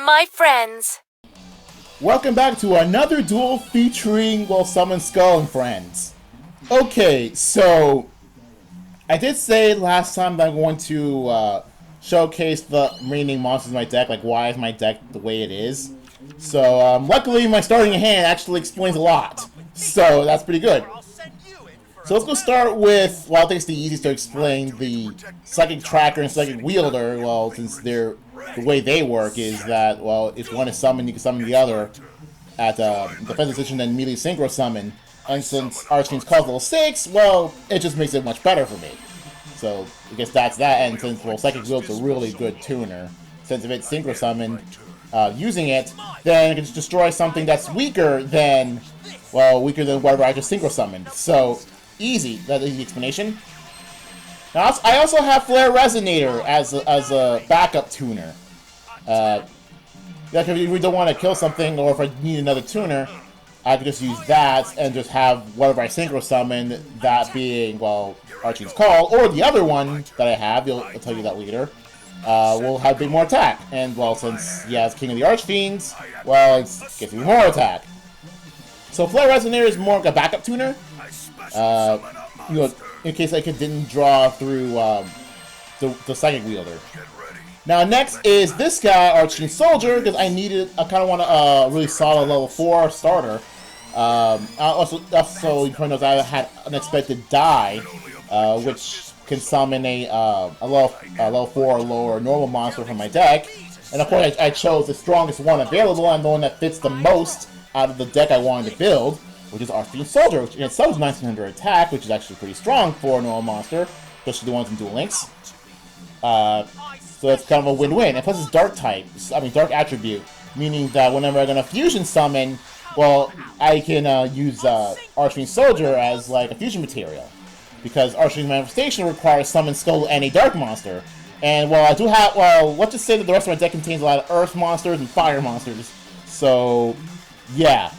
my friends. Welcome back to another duel featuring, well, Summon Skull and Friends. Okay, so I did say last time that I'm going to showcase the remaining monsters in my deck, like why is my deck the way it is. So luckily my starting hand actually explains a lot, so that's pretty good. So let's go start with, well, I think it's the easiest to explain the Psychic Tracker and Psychic Wielder. Well, since they're, the way they work is that, well, if one is summoned, you can summon the other at defensive position, then immediately synchro summon. And since Archfiend's Call level 6, well, it just makes it much better for me. So I guess that's that, and since, well, Psychic Wielder's a really good tuner, since if it's synchro summoned, using it, then it can just destroy something that's weaker than, well, weaker than whatever I just synchro summoned. So easy. That is the explanation. Now, I also have Flare Resonator as a backup tuner. Like if we don't want to kill something, or if I need another tuner, I can just use that and just have whatever I synchro summon, that being, well, Archfiend's Call, or the other one that I have, I'll tell you that later, will have a bit more attack. And, well, since he has King of the Archfiends, well, it gives me more attack. So Flare Resonator is more like a backup tuner. You know, in case I didn't draw through the Psychic Wielder. Now next is this guy, Archfiend Soldier, because I kind of want a really solid level 4 starter. Also you probably know that I had Unexpected Die, which can summon a level 4 or lower normal monster from my deck. And of course I chose the strongest one available and the one that fits the most out of the deck I wanted to build, which is Archfiend Soldier, which in itself is 1900 attack, which is actually pretty strong for a normal monster, especially the ones in Duel Links. So it's kind of a win-win. And plus it's Dark type, Dark attribute, meaning that whenever I'm going to fusion summon, well, I can use Archfiend Soldier as like a fusion material, because Archfiend Manifestation requires Summon Skull and a Dark monster. And while I do have, well, let's just say that the rest of my deck contains a lot of Earth monsters and Fire monsters, so yeah.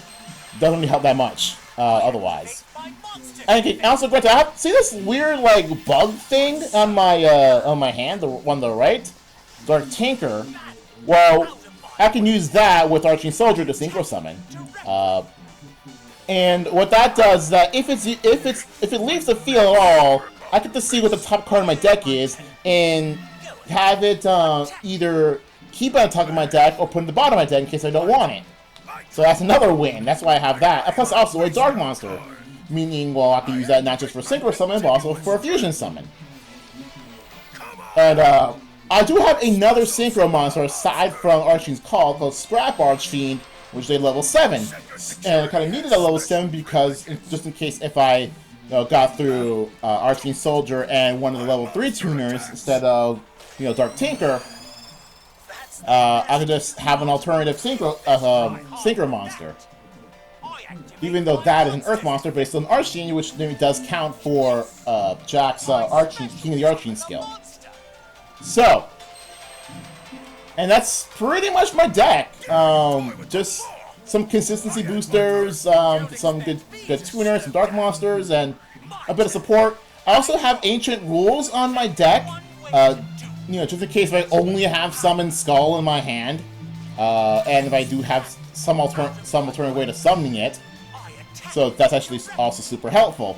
Doesn't really help that much, otherwise. And also, granted, I see this weird, like, bug thing on my hand, the one on the right? Dark Tinker. Well, I can use that with Archfiend Soldier to synchro summon. And what that does is that if it leaves the field at all, I get to see what the top card of my deck is, and have it either keep it on top of my deck or put it at the bottom of my deck in case I don't want it. So that's another win. That's why I have that. And plus, also a Dark monster, meaning, well, I can use that not just for synchro summon, but also for a fusion summon. And I do have another synchro monster aside from Archfiend's Call called Scrap Archfiend, which is a level 7. And I kind of needed a level 7 because, just in case if I got through Archfiend Soldier and one of the level 3 tuners instead of Dark Tinker, I could just have an alternative synchro monster. Even though that is an Earth monster, but it's still an Archfiend, which does count for Jack's King of the Archfiend skill. So, and that's pretty much my deck. Just some consistency boosters, some good tuners, some Dark monsters, and a bit of support. I also have Ancient Rules on my deck. Just in case if I only have Summon Skull in my hand, and if I do have some alternate way to summoning it, so that's actually also super helpful.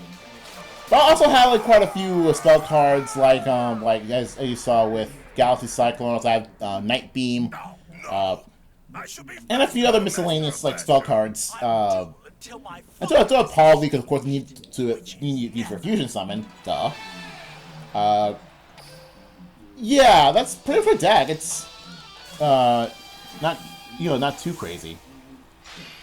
But I also have like quite a few spell cards, like as you saw with Galaxy Cyclone. I have Night Beam, and a few other miscellaneous like spell cards. I do have Palsy because of course you need these for fusion summon. Duh. Yeah, that's pretty much my deck. It's not too crazy.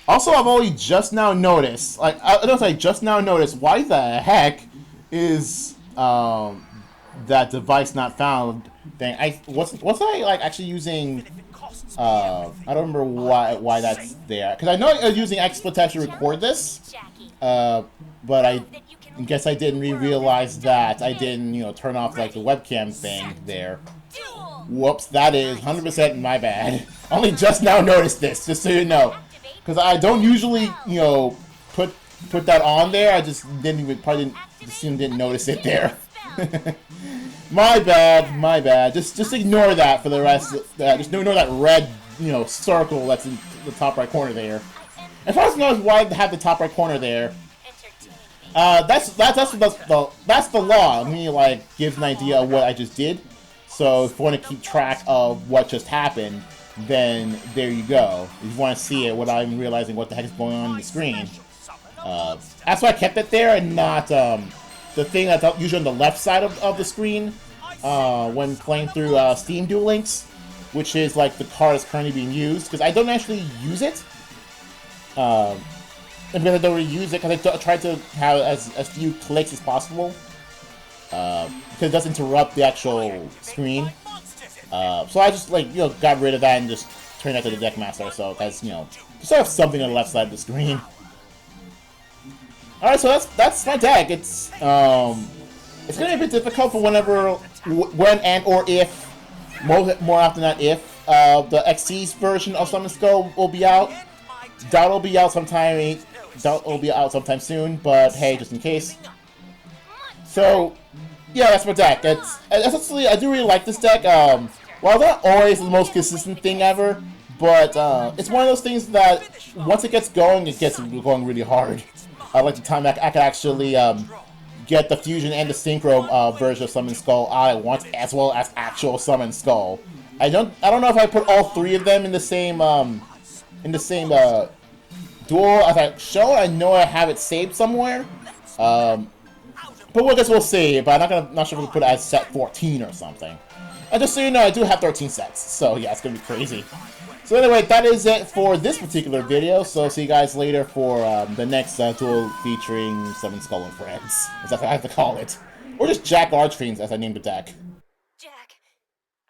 Also, I've only just now noticed, why the heck is that device not found thing? Was I like actually using? I don't remember why that's there. Because I know I was using XSplit to record this, but I guess I didn't realize that I didn't, turn off like the webcam thing there. Whoops, that is 100% my bad. Only just now noticed this, just so you know, because I don't usually, put that on there. I just didn't notice it there. My bad. Just ignore that for the rest. Just ignore that red circle that's in the top right corner there. As far as I know, why they have the top right corner there. That's the law. I mean, like, gives an idea of what I just did. So if you want to keep track of what just happened, then there you go. If you want to see it without even realizing what the heck is going on the screen. That's why I kept it there and not the thing that's usually on the left side of the screen when playing through Steam Duel Links, which is like the card that's currently being used, because I don't actually use it. And because I don't really use it, because I try to have as few clicks as possible, because it does interrupt the actual screen. So I just got rid of that and just turned that to the deck master, so that's just have something on the left side of the screen. All right, so that's my deck. It's gonna be a bit difficult for when and or if, more often than not if, the XC's version of Summon Skull will be out. Doubt it'll be out sometime. Doubt it'll be out sometime soon. But hey, just in case. So yeah, that's my deck. Essentially, I do really like this deck. While not always the most consistent thing ever, but it's one of those things that once it gets going really hard. I like the time that I can actually get the fusion and the synchro version of Summon Skull out at once, as well as actual Summon Skull. I don't know if I put all three of them in the same duel as I show. I know I have it saved somewhere. But I guess we'll see. But I'm not sure if we put it as set 14 or something. And just so you know, I do have 13 sets. So yeah, it's gonna be crazy. So anyway, that is it for this particular video. So see you guys later for the next duel featuring Summon Skull and Friends, as I have to call it, or just Jack Archfiends as I named the deck. Jack,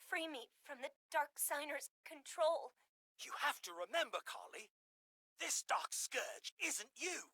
free me from the Dark Signer's control. You have to remember, Carly, this Dark Scourge isn't you.